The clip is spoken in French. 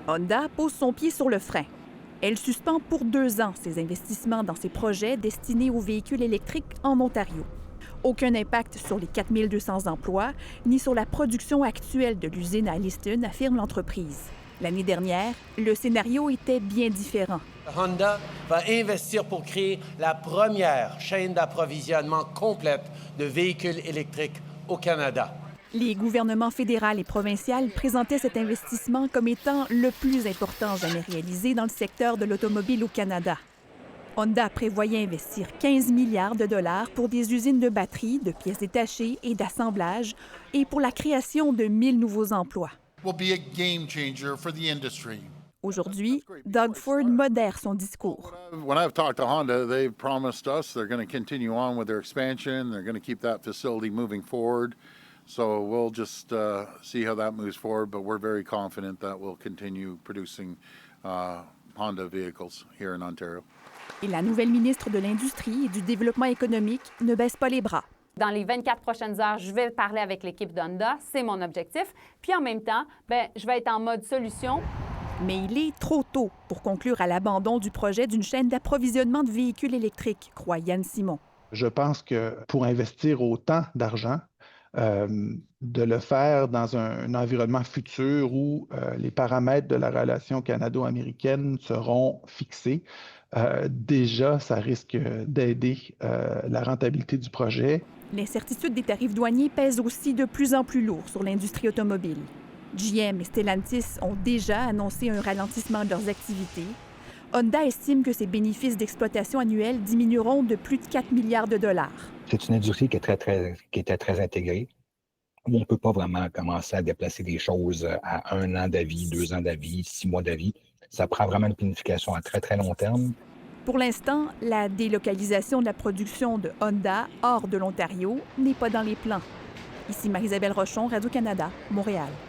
Honda pose son pied sur le frein. Elle suspend pour 2 ans ses investissements dans ses projets destinés aux véhicules électriques en Ontario. Aucun impact sur les 4 200 emplois, ni sur la production actuelle de l'usine à Leaston, affirme l'entreprise. L'année dernière, le scénario était bien différent. Honda va investir pour créer la première chaîne d'approvisionnement complète de véhicules électriques au Canada. Les gouvernements fédéral et provincial présentaient cet investissement comme étant le plus important jamais réalisé dans le secteur de l'automobile au Canada. Honda prévoyait investir 15 milliards de dollars pour des usines de batteries, de pièces détachées et d'assemblage et pour la création de 1000 nouveaux emplois. Aujourd'hui, Doug Ford modère son discours. When I've talked to Honda, they've promised us they're going to continue on with their expansion. They're going to keep that facility moving forward. So we'll just see how that moves forward, but we're very confident that we'll continue producing Honda vehicles here in Ontario. Et la nouvelle ministre de l'Industrie et du Développement économique ne baisse pas les bras. Dans les 24 prochaines heures, je vais parler avec l'équipe d'Honda, c'est mon objectif. Puis en même temps, je vais être en mode solution. Mais il est trop tôt pour conclure à l'abandon du projet d'une chaîne d'approvisionnement de véhicules électriques, croit Yann Simon. Je pense que pour investir autant d'argent, de le faire dans un environnement futur où les paramètres de la relation canado-américaine seront fixés, déjà, ça risque d'aider la rentabilité du projet. L'incertitude des tarifs douaniers pèse aussi de plus en plus lourd sur l'industrie automobile. GM et Stellantis ont déjà annoncé un ralentissement de leurs activités. Honda estime que ses bénéfices d'exploitation annuels diminueront de plus de 4 milliards de dollars. C'est une industrie qui était très intégrée. On ne peut pas vraiment commencer à déplacer des choses à 1 an d'avis, 2 ans d'avis, 6 mois d'avis. Ça prend vraiment une planification à très, très long terme. Pour l'instant, la délocalisation de la production de Honda hors de l'Ontario n'est pas dans les plans. Ici Marie-Isabelle Rochon, Radio-Canada, Montréal.